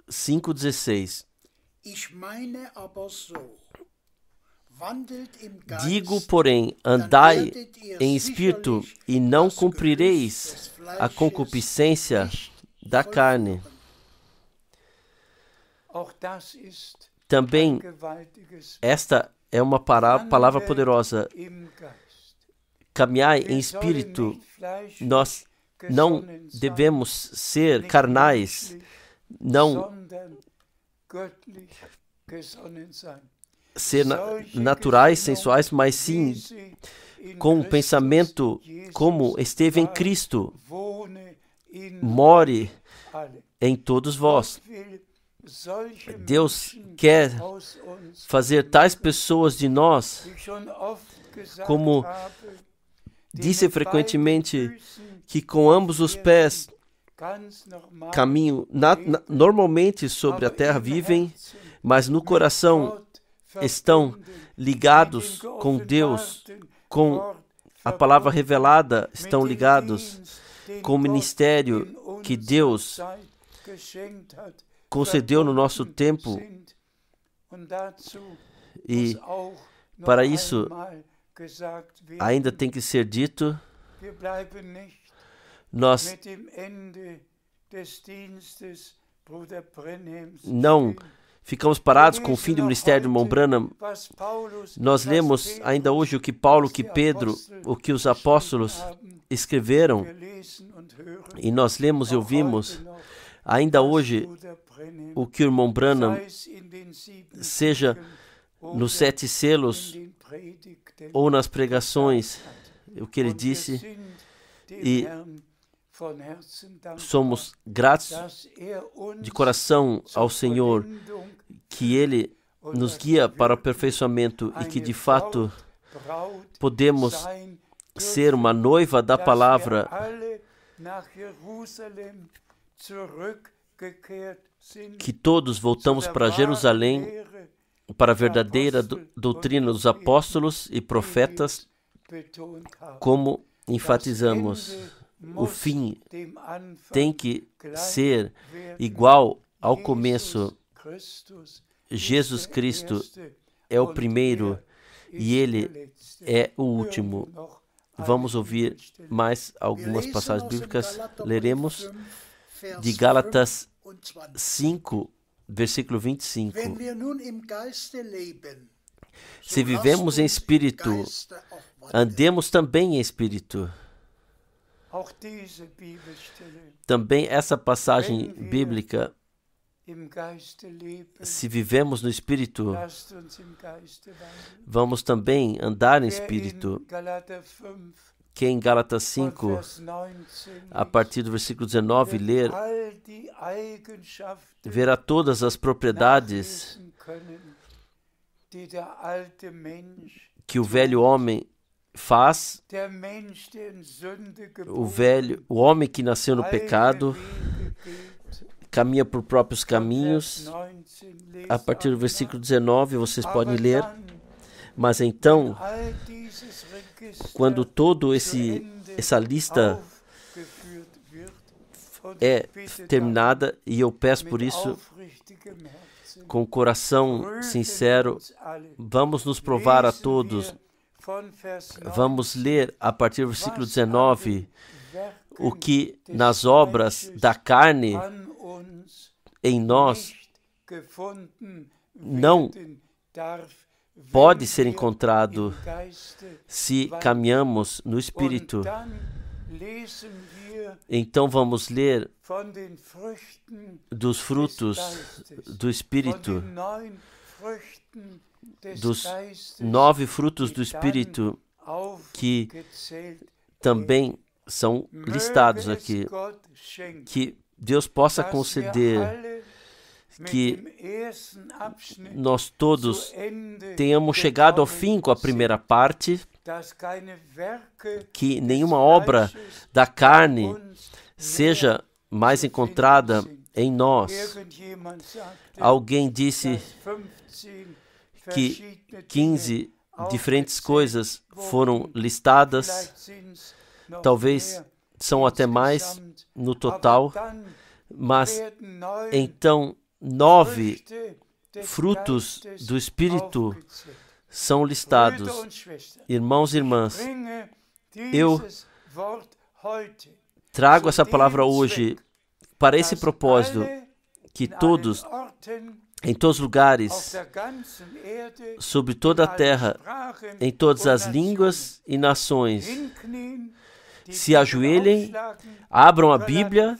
5:16. Digo, porém, andai em espírito e não cumprireis a concupiscência da carne. Também esta é uma palavra poderosa. Caminhai em espírito. Nós não devemos ser carnais, não ser naturais, sensuais, mas sim com um pensamento como esteve em Cristo, more em todos vós. Deus quer fazer tais pessoas de nós, como disse frequentemente, que com ambos os pés caminham normalmente sobre a terra, vivem, mas no coração estão ligados com Deus, com a palavra revelada, estão ligados com o ministério que Deus concedeu no nosso tempo. E para isso ainda tem que ser dito, nós não ficamos parados com o fim do ministério do irmão Branham. Nós lemos ainda hoje o que Paulo, o que Pedro, o que os apóstolos escreveram, e nós lemos e ouvimos ainda hoje o que o irmão Branham, seja nos 7 selos ou nas pregações, o que ele disse, e somos gratos de coração ao Senhor que Ele nos guia para o aperfeiçoamento e que de fato podemos ser uma noiva da palavra, que todos voltamos para Jerusalém, para a verdadeira doutrina dos apóstolos e profetas, como enfatizamos. O fim tem que ser igual ao começo. Jesus Cristo é o primeiro e Ele é o último. Vamos ouvir mais algumas passagens bíblicas. Leremos de Gálatas 5, versículo 25. Se vivemos em espírito, andemos também em espírito. Também essa passagem bíblica, se vivemos no Espírito, vamos também andar em Espírito, que em Gálatas 5, a partir do versículo 19, ler, verá todas as propriedades que o velho homem faz, o homem que nasceu no pecado, caminha por próprios caminhos. A partir do versículo 19, vocês podem ler. Mas então, quando essa lista é terminada e eu peço por isso com coração sincero. Vamos nos provar a todos. Vamos ler a partir do versículo 19 o que nas obras da carne em nós não pode ser encontrado se caminhamos no Espírito. Então vamos ler dos frutos do Espírito, dos 9 frutos do Espírito que também são listados aqui. Que Deus possa conceder que nós todos tenhamos chegado ao fim com a primeira parte, que nenhuma obra da carne seja mais encontrada em nós. Alguém disse que 15 diferentes coisas foram listadas, talvez são até mais no total, mas então 9 frutos do Espírito são listados. Irmãos e irmãs, eu trago essa palavra hoje para esse propósito, que todos, em todos os lugares, sobre toda a terra, em todas as línguas e nações, se ajoelhem, abram a Bíblia,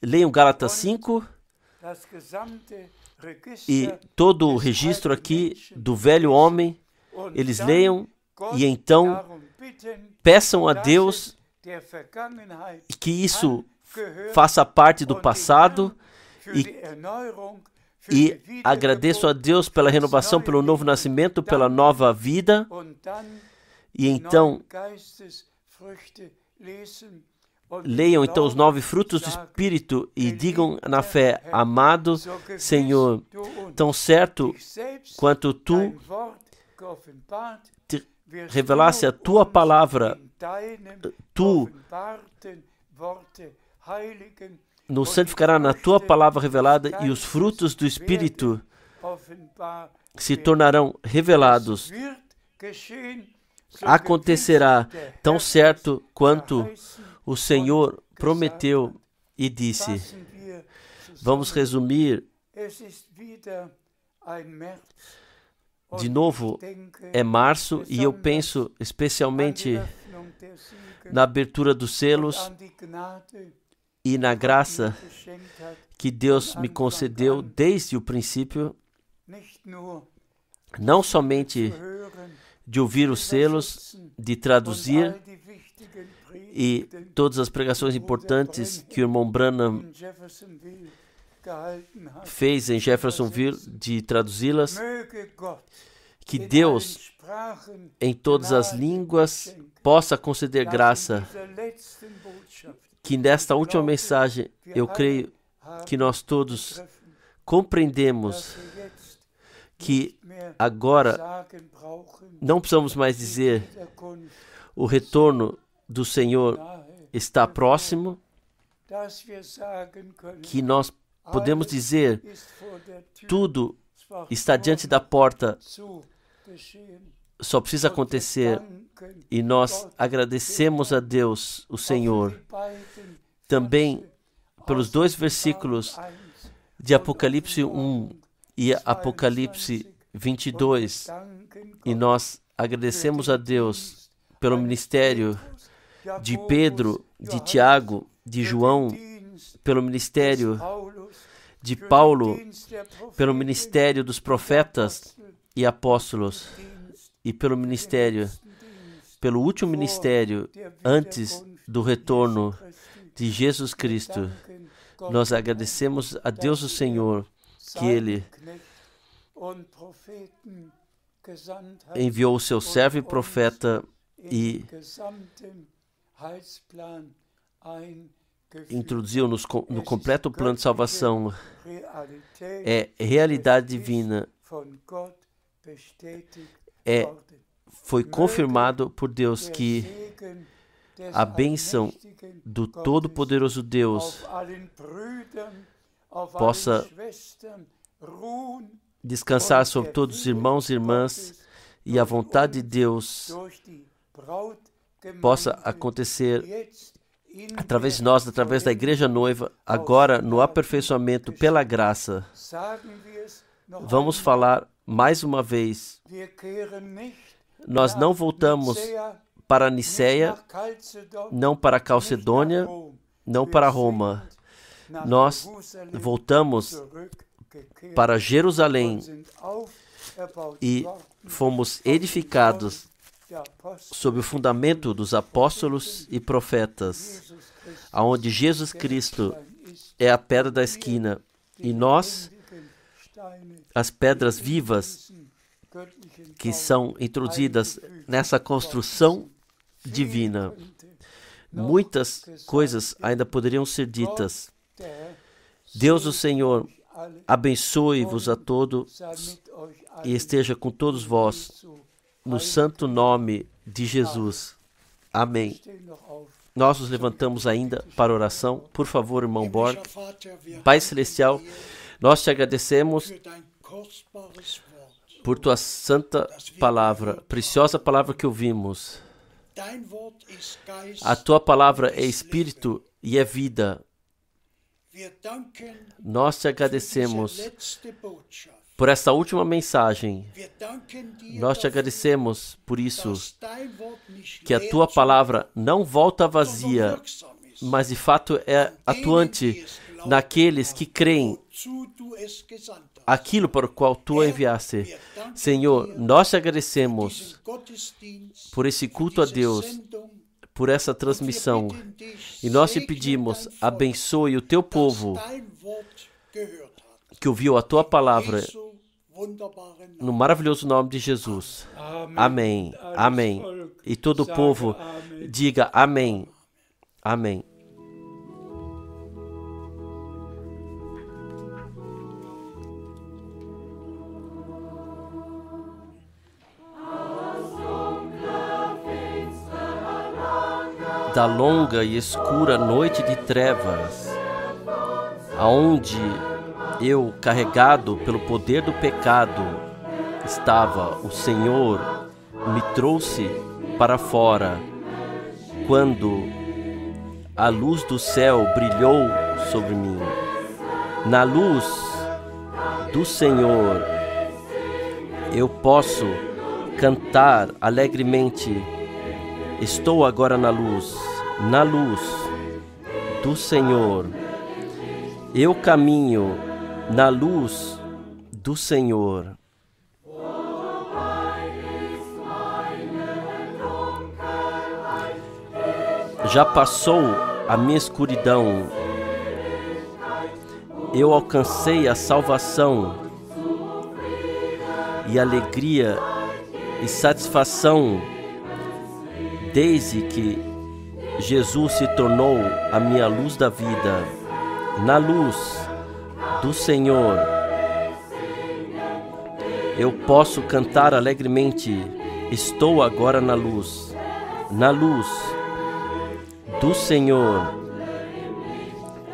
leiam Gálatas 5, e todo o registro aqui do velho homem, eles leiam e então peçam a Deus que isso faça parte do passado e agradeçam a Deus pela renovação, pelo novo nascimento, pela nova vida, e então leiam então os 9 frutos do Espírito e digam na fé: amado Senhor, tão certo quanto Tu te revelasse a Tua palavra, Tu nos santificará na Tua palavra revelada, e os frutos do Espírito se tornarão revelados. Acontecerá tão certo quanto o Senhor prometeu e disse. Vamos resumir. De novo, é março e eu penso especialmente na abertura dos selos e na graça que Deus me concedeu desde o princípio, não somente de ouvir os selos, de traduzir e todas as pregações importantes que o irmão Branham fez em Jeffersonville, de traduzi-las. Que Deus, em todas as línguas, possa conceder graça. Que nesta última mensagem, eu creio que nós todos compreendemos que agora não precisamos mais dizer o retorno do Senhor está próximo, que nós podemos dizer tudo está diante da porta, só precisa acontecer, e nós agradecemos a Deus, o Senhor, também pelos 2 versículos de Apocalipse 1 e Apocalipse 22, e nós agradecemos a Deus pelo ministério de Pedro, de Tiago, de João, pelo ministério de Paulo, pelo ministério dos profetas e apóstolos, e pelo ministério, pelo último ministério antes do retorno de Jesus Cristo. Nós agradecemos a Deus o Senhor que Ele enviou o seu servo e profeta e introduziu-nos no completo plano de salvação. É realidade divina. Foi confirmado por Deus que a bênção do Todo-Poderoso Deus possa descansar sobre todos os irmãos e irmãs e a vontade de Deus possa acontecer através de nós, através da Igreja Noiva, agora no aperfeiçoamento pela graça. Vamos falar mais uma vez. Nós não voltamos para Niceia, não para Calcedônia, não para Roma. Nós voltamos para Jerusalém e fomos edificados sob o fundamento dos apóstolos e profetas, aonde Jesus Cristo é a pedra da esquina e nós, as pedras vivas que são introduzidas nessa construção divina. Muitas coisas ainda poderiam ser ditas. Deus, o Senhor, abençoe-vos a todos e esteja com todos vós, no santo nome de Jesus. Amém. Nós nos levantamos ainda para a oração. Por favor, irmão Borg. Pai Celestial, nós te agradecemos por tua santa palavra, preciosa palavra que ouvimos. A tua palavra é espírito e é vida. Nós te agradecemos por esta última mensagem. Nós te agradecemos por isso, que a tua palavra não volta vazia, mas de fato é atuante naqueles que creem aquilo para o qual tu a enviaste. Senhor, nós te agradecemos por esse culto a Deus, por essa transmissão, e nós te pedimos, abençoe o teu povo que ouviu a tua palavra, no maravilhoso nome de Jesus. Amém. Amém. E todo o povo diga amém. Amém. Da longa e escura noite de trevas, aonde eu, carregado pelo poder do pecado, estava, o Senhor me trouxe para fora, quando a luz do céu brilhou sobre mim. Na luz do Senhor, eu posso cantar alegremente. Estou agora na luz do Senhor. Eu caminho na luz do Senhor. Já passou a minha escuridão. Eu alcancei a salvação e alegria e satisfação desde que Jesus se tornou a minha luz da vida. Na luz do Senhor, eu posso cantar alegremente. Estou agora na luz do Senhor.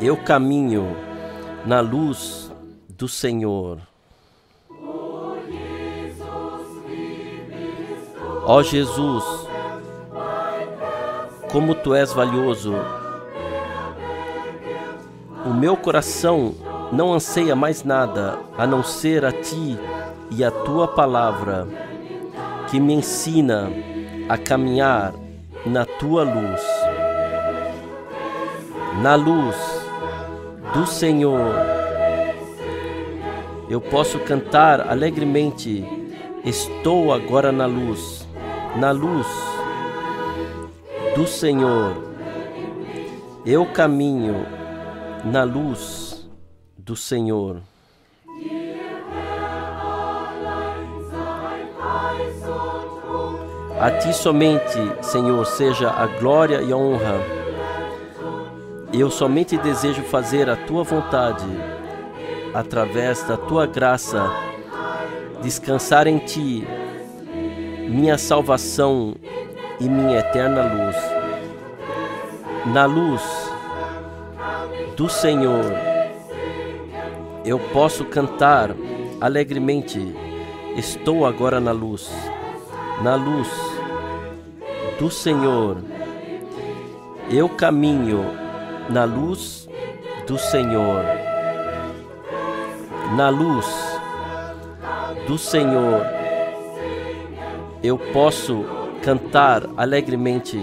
Eu caminho na luz do Senhor. Ó Jesus, como tu és valioso. O meu coração não anseia mais nada a não ser a ti e a tua palavra, que me ensina a caminhar na tua luz. Na luz do Senhor, eu posso cantar alegremente. Estou agora na luz do Senhor. Eu caminho na luz do Senhor. A ti somente, Senhor, seja a glória e a honra. Eu somente desejo fazer a tua vontade, através da tua graça, descansar em ti, minha salvação e minha eterna luz. Na luz do Senhor, eu posso cantar alegremente. Estou agora na luz. Na luz do Senhor, eu caminho na luz do Senhor. Na luz do Senhor, eu posso cantar alegremente.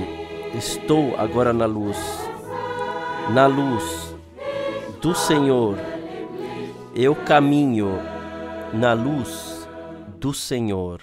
Estou agora na luz. Na luz do Senhor, eu caminho na luz do Senhor.